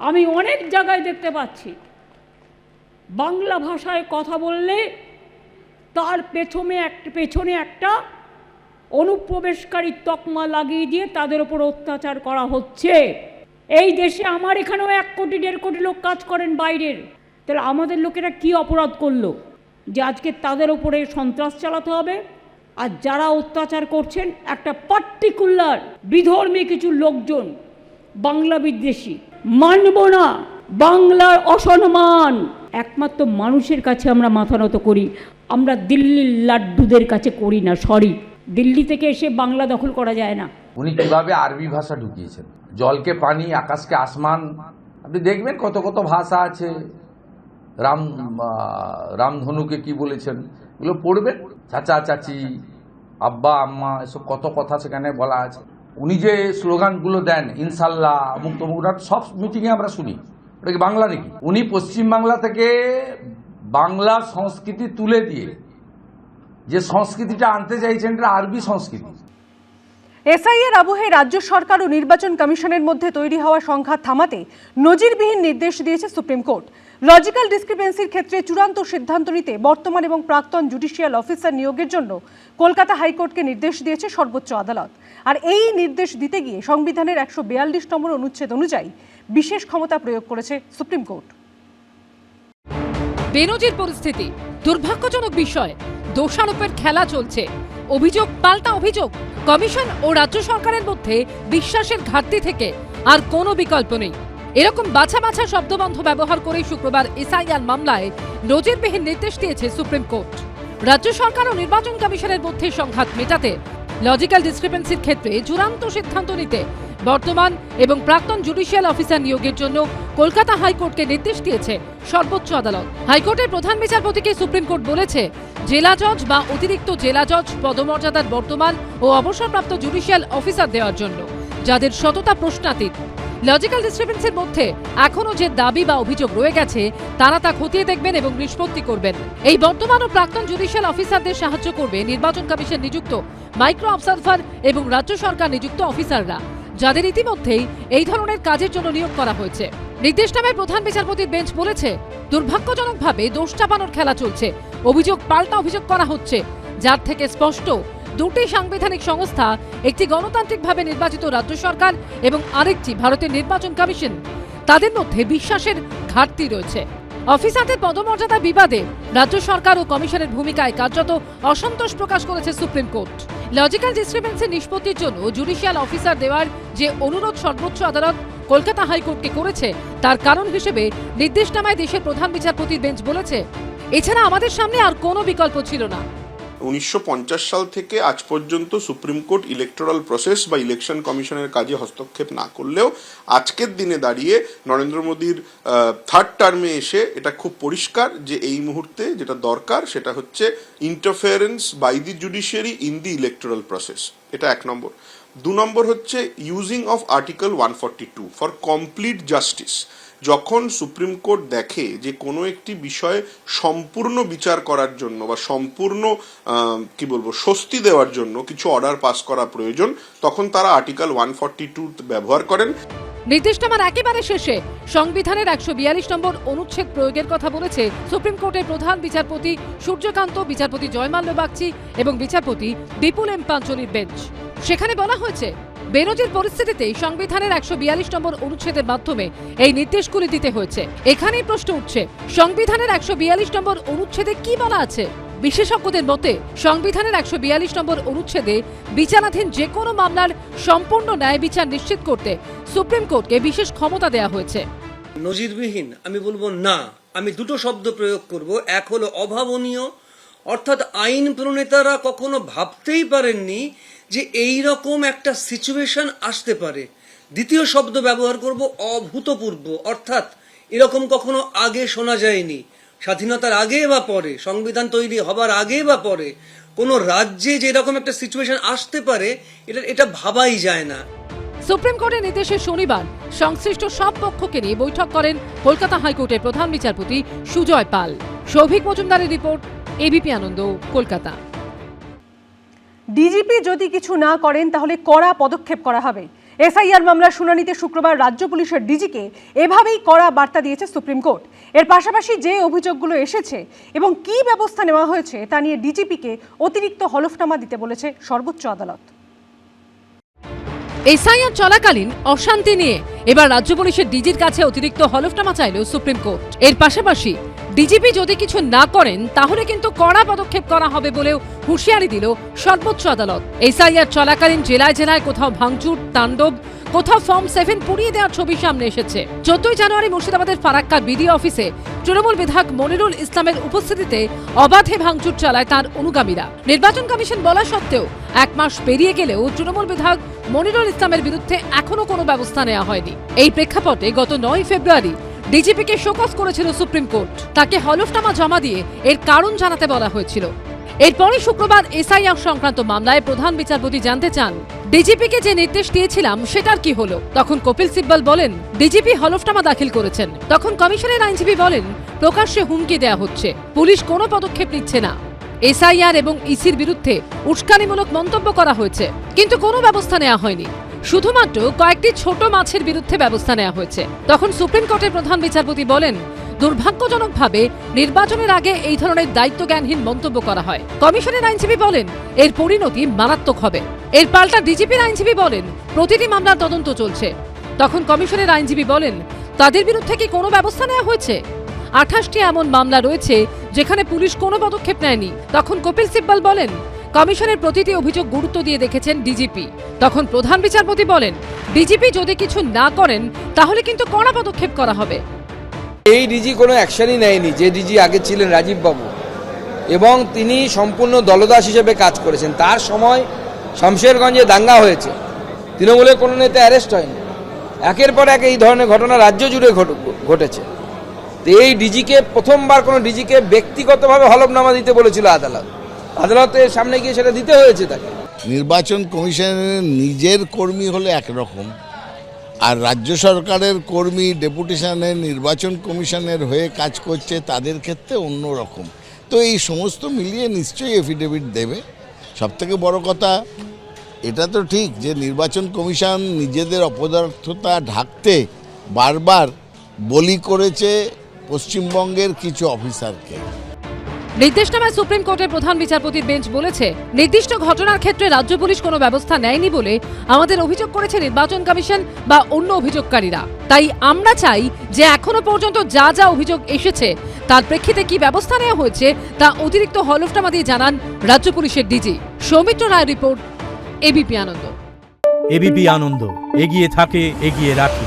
আমি অনেক জায়গায় দেখতে পাচ্ছি বাংলা ভাষায় কথা বললে তার পেছনে একটা অনুপ্রবেশকারী তকমা লাগিয়ে দিয়ে তাদের উপর অত্যাচার করা হচ্ছে। এই দেশে আমার এখানেও 1 কোটি 1.5 কোটি লোক কাজ করেন বাইরের, তাহলে আমাদের লোকেরা কি অপরাধ করলো যে আজকে তাদের উপরে সন্ত্রাস চালাতে হবে? আর যারা অত্যাচার করছেন একটা পার্টিকুলার বিধর্মী কিছু লোকজন, বাংলা বিদ্বেষী, মানব না, বাংলার অসম্মান। একমাত্র মানুষের কাছে আমরা মাথা নত করি, আমরা দিল্লির লাড্ডুদের কাছে করি না। সরি, দিল্লি থেকে এসে বাংলা দখল করা যায় না। উনি কিভাবে আরবি ভাষা ঢুকিয়েছেন, জলকে পানি, আকাশকে আসমান, আপনি দেখবেন কত কত ভাষা আছে। রামধনুকে কি বলেছেন এগুলো পড়বেন, চাচা চাচি, আব্বা আম্মা, এসব কত কথা সেখানে বলা আছে। উনি যে স্লোগানগুলো দেন, ইনশাল্লাহ, অমুক তমুক, সব মিটিংয়ে আমরা শুনি। ওটা কি বাংলা নাকি? উনি পশ্চিমবাংলা থেকে বাংলার সংস্কৃতি তুলে দিয়ে যে সংস্কৃতিটা আনতে চাইছেন এটা আরবি সংস্কৃতি। এসআইআর আবহে রাজ্য সরকার ও নির্বাচন কমিশনের মধ্যে তৈরি হওয়া সংঘাত থামাতে নজিরবিহীন নির্দেশ দিয়েছে সুপ্রিম কোর্ট। লজিক্যাল ডিসক্রিপেন্সির ক্ষেত্রে চূড়ান্ত সিদ্ধান্ত নিতে বর্তমান এবং প্রাক্তন জুডিশিয়াল অফিসার নিয়োগের জন্য কলকাতা হাইকোর্টকে নির্দেশ দিয়েছে সর্বোচ্চ আদালত। আর এই নির্দেশ দিতে গিয়ে সংবিধানের 142 নম্বর অনুচ্ছেদ অনুযায়ী বিশেষ ক্ষমতা প্রয়োগ করেছে সুপ্রিম কোর্ট। বেনজির পরিস্থিতি, দুর্ভাগ্যজনক বিষয়, দোষারোপের খেলা চলছে, অভিযোগ পাল্টা অভিযোগ। কমিশন ও রাজ্য সরকারের মধ্যে বিশ্বাসের ঘাটতি থেকে আর কোনো বিকল্প নেই। এরকম বাছা বাছা শব্দবন্ধ ব্যবহার করে শুক্রবার এসআইআর মামলায় নজিরবিহীন নির্দেশ দিয়েছে সুপ্রিম কোর্ট। রাজ্য সরকার ও নির্বাচন কমিশনের মধ্যে সংঘাত মেটাতে লজিক্যাল ডিসক্রিপেন্সির ক্ষেত্রে চূড়ান্ত সিদ্ধান্ত নিতে বর্তমান এবং প্রাক্তন জুডিশিয়াল অফিসার নিয়োগের জন্য কলকাতা হাইকোর্টকে নির্দেশ দিয়েছে সর্বোচ্চ আদালত। হাইকোর্টের প্রধান বিচারপতিকে সুপ্রিম কোর্ট বলেছে, জেলা জজ বা অতিরিক্ত জেলা জজ পদমর্যাদার বর্তমান ও অবসরপ্রাপ্ত জুডিশিয়াল অফিসার দেওয়ার জন্য, যাদের সততা প্রশ্নাতীত। লজিক্যাল ডিসক্রিপেন্সির মধ্যে এখনো যে দাবি বা অভিযোগ রয়ে গেছে তারা তা খতিয়ে দেখবেন এবং নিষ্পত্তি করবেন। এই বর্তমান ও প্রাক্তন জুডিশিয়াল অফিসারদের সাহায্য করবে নির্বাচন কমিশন নিযুক্ত মাইক্রো অবজারভার এবং রাজ্য সরকার নিযুক্ত অফিসাররা, যাদের ইতিমধ্যেই এই ধরনের কাজের জন্য নিয়োগ করা হয়েছে। নির্দেশনামায় প্রধান বিচারপতির বেঞ্চ বলেছে, দুর্ভাগ্যজনকভাবে দোষ চাপানোর খেলা চলছে, অভিযোগ পাল্টা অভিযোগ করা হচ্ছে, যার থেকে স্পষ্ট দুটি সাংবিধানিক সংস্থা, একটি গণতান্ত্রিকভাবে নির্বাচিত রাজ্য সরকার এবং আরেকটি ভারতের নির্বাচন কমিশন, তাদের মধ্যে বিশ্বাসের ঘাটতি রয়েছে। অফিসারদের পদমর্যাদা বিবাদে রাজ্য সরকার ও কমিশনের ভূমিকায় কার্যত অসন্তোষ প্রকাশ করেছে সুপ্রিম কোর্ট। লজিক্যাল ডিসক্রিপেন্সি নিষ্পত্তির জন্য জুডিশিয়াল অফিসার দেওয়ার যে অনুরোধ সর্বোচ্চ আদালত কলকাতা হাইকোর্টকে করেছে, তার কারণ হিসেবে নির্দেশনামায় দেশের প্রধান বিচারপতির বেঞ্চ বলেছে, এছাড়া আমাদের সামনে আর কোনো বিকল্প ছিল না। 1950 সাল থেকে আজ পর্যন্ত সুপ্রিম কোর্ট ইলেকটোরাল প্রসেস বা ইলেকশন কমিশনের কাজে হস্তক্ষেপ না করলেও আজকের দিনে দাঁড়িয়ে নরেন্দ্র মোদীর থার্ড টার্মে এসে এটা খুব পরিষ্কার যে এই মুহূর্তে যেটা দরকার সেটা হচ্ছে interference by the judiciary in the electoral process. এটা 1 নম্বর। 2 নম্বর হচ্ছে using of article 142 for complete justice. যখন সুপ্রিম কোর্ট দেখে যে কোনো একটি বিষয়ে সম্পূর্ণ বিচার করার জন্য বা সম্পূর্ণ স্বস্তি দেওয়ার জন্য কিছু অর্ডার পাস করা প্রয়োজন, তখন তারা আর্টিকেল 142 ব্যবহার করেন। নির্দেশনামার একেবারে শেষে সংবিধানের 142 নম্বর অনুচ্ছেদ প্রয়োগের কথা বলেছে সুপ্রিম কোর্টের প্রধান বিচারপতি সূর্যকান্ত, বিচারপতি জয়মাল্য বাগচি এবং বিচারপতি বিপুল এম পাঞ্চলির বেঞ্চ। সেখানে বলা হয়েছে, বেনজির পরিস্থিতিতে সংবিধানের 142 নম্বর অনুচ্ছেদের মাধ্যমে এই নির্দেশগুলি দিতে হয়েছে। এখানেই প্রশ্ন উঠছে, সংবিধানের 142 নম্বর অনুচ্ছেদে কি বলা আছে? বিশেষজ্ঞদের মতে সংবিধানের 142 নম্বর অনুচ্ছেদে বিচারাধীন যে কোনো মামলার সম্পূর্ণ ন্যায় বিচার নিশ্চিত করতে সুপ্রিম কোর্টকে বিশেষ ক্ষমতা দেওয়া হয়েছে। নজিরবিহীন আমি বলবো না, আমি দুটো শব্দ প্রয়োগ করব। এক হলো অভাবনীয়, অর্থাৎ আইন প্রণেতারা কখনো ভাবতেই পারেননি যে এই রকম একটা সিচুয়েশন আসতে পারে। দ্বিতীয় শব্দ ব্যবহার করব অভূতপূর্ব, অর্থাৎ এরকম কখনো আগে শোনা যায়নি। স্বাধীনতার আগে বা পরে, সংবিধান তৈরি হবার আগে বা পরে কোনো রাজ্যে যে এরকম একটা সিচুয়েশন আসতে পারে এটা ভাবাই যায় না। সুপ্রিম কোর্টের নির্দেশে শনিবার সংশ্লিষ্ট সব পক্ষকে নিয়ে বৈঠক করেন কলকাতা হাইকোর্টের প্রধান বিচারপতি সুজয় পাল। সৌভিক মজুমদারের রিপোর্ট, এবিপি আনন্দ, কলকাতা। ডিজিপি যদি কিছু না করেন তাহলে কড়া পদক্ষেপ করা হবে, এসআইআর মামলার শুনানিতে শুক্রবার রাজ্য পুলিশের ডিজিকে এভাবেই কড়া বার্তা দিয়েছে সুপ্রিম কোর্ট। এর পাশাপাশি যে অভিযোগগুলো এসেছে এবং কী ব্যবস্থা নেওয়া হয়েছে তা নিয়ে ডিজিপিকে অতিরিক্ত হলফনামা দিতে বলেছে সর্বোচ্চ আদালত। এসআইআর চলাকালীন অশান্তি নিয়ে এবার রাজ্য পুলিশের ডিজির কাছে অতিরিক্ত হলফনামা চাইল সুপ্রিম কোর্ট। এর পাশাপাশি ডিজিপি যদি কিছু না করেন তাহলে কিন্তু কড়া পদক্ষেপ করা হবে বলেও হুঁশিয়ারি দিল সর্বোচ্চ আদালত। এসআইআর চলাকালীন জেলায় জেলায় কোথাও ভাঙচুর, তাণ্ডব, কোথাও ফর্ম 7 পুড়িয়ে দেওয়ার ছবি সামনে এসেছে। 14 জানুয়ারি মুর্শিদাবাদের ফারাক্কা বিডিও অফিসে তৃণমূল বিধায়ক মনিরুল ইসলামের উপস্থিতিতে অবাধে ভাঙচুর চালায় তার অনুগামীরা। নির্বাচন কমিশন বলা সত্ত্বেও 1 মাস পেরিয়ে গেলেও তৃণমূল বিধায়ক মনিরুল ইসলামের বিরুদ্ধে এখনো কোনো ব্যবস্থা নেওয়া হয়নি। এই প্রেক্ষাপটে গত 9 ফেব্রুয়ারি ডিজিপিকে শোকজ করেছিল সুপ্রিম কোর্ট। তাকে হলফনামা জমা দিয়ে এর কারণ জানাতে বলা হয়েছিল। এরপরই শুক্রবার এসআইআর সংক্রান্ত মামলায় প্রধান বিচারপতি জানতে চান, ডিজিপিকে যে নির্দেশ দিয়েছিলাম সেটার কি হলো। তখন কপিল সিব্বল বলেন, ডিজিপি হলফনামা দাখিল করেছেন। তখন কমিশনের আইনজীবী বলেন, প্রকাশ্যে হুমকি দেওয়া হচ্ছে, পুলিশ কোনো পদক্ষেপ নিচ্ছে না। এসআইআর এবং ইসির বিরুদ্ধে উস্কানিমূলক মন্তব্য করা হয়েছে, কিন্তু কোনো ব্যবস্থা নেওয়া হয়নি। শুধুমাত্র কয়েকটি ছোট মাছের বিরুদ্ধে ব্যবস্থা নেওয়া হয়েছে। তখন সুপ্রিম কোর্টের প্রধান বিচারপতি বলেন, দুর্ভাগ্যজনকভাবে নির্বাচনের আগে এই ধরনের দায়িত্বজ্ঞানহীন মন্তব্য করা হয়। কমিশনের আইনজীবী বলেন, এর পরিণতি মারাত্মক হবে। এর পাল্টা ডিজিপির আইনজীবী বলেন, প্রতিটি মামলার তদন্ত চলছে। তখন কমিশনের আইনজীবী বলেন, তাদের বিরুদ্ধে কি কোনো ব্যবস্থা নেওয়া হয়েছে? 28টি এমন মামলা রয়েছে যেখানে পুলিশ কোনো পদক্ষেপ নেয়নি। তখন কপিল সিব্বল বলেন, কমিশনের প্রতিটি অভিযোগ গুরুত্ব দিয়ে দেখেছেন ডিজিপি। তখন প্রধান বিচারপতি বলেন, ডিজিপি যদি কিছু না করেন তাহলে কিন্তু কড়া পদক্ষেপ করা হবে। এই ডিজি কোনো অ্যাকশনই নেয়নি। যে ডিজি আগে ছিলেন রাজীব বাবু, এবং তিনি সম্পূর্ণ দলদাস হিসেবে কাজ করেছেন। তার সময় শমশেরগঞ্জে দাঙ্গা হয়েছে, তৃণমূলের কোনো নেতা অ্যারেস্ট হয়নি। একের পর এক এই ধরনের ঘটনা রাজ্য জুড়ে ঘটেছে। তো এই ডিজিকে প্রথমবার কোনো ডিজিকে ব্যক্তিগতভাবে হলফনামা দিতে বলেছিল আদালত। আদালতের সামনে গিয়ে সেটা দিতে হয়েছে তাকে। নির্বাচন কমিশনের নিজের কর্মী হলে একরকম, আর রাজ্য সরকারের কর্মী ডেপুটেশনের নির্বাচন কমিশনের হয়ে কাজ করছে, তাদের ক্ষেত্রে অন্য রকম। তো এই সমস্ত মিলিয়ে নিশ্চয়ই এফিডেভিট দেবে। সবথেকে বড় কথা এটা তো ঠিক যে নির্বাচন কমিশন নিজেদের অপদার্থতা ঢাকতে বারবার বলি করেছে পশ্চিমবঙ্গের কিছু অফিসারকে। নির্দেশনামায় সুপ্রিম কোর্টের প্রধান বিচারপতির বেঞ্চ বলেছে, নির্দিষ্ট ঘটনার ক্ষেত্রে রাজ্য পুলিশ কোনো ব্যবস্থা নেয়নি বলে আমাদের অভিযোগ করেছে নির্বাচন কমিশন বা অন্য অভিযোগকারীরা। তাই আমরা চাই যে এখনো পর্যন্ত যা যা অভিযোগ এসেছে তার প্রেক্ষিতে কি ব্যবস্থা নেওয়া হয়েছে তা অতিরিক্ত হলফনামা দিয়ে জানান রাজ্য পুলিশের ডিজি। সৌমিত্র রায় রিপোর্ট, এবিপি আনন্দ। এবিপি আনন্দ, এগিয়ে থাকে, এগিয়ে রাখে।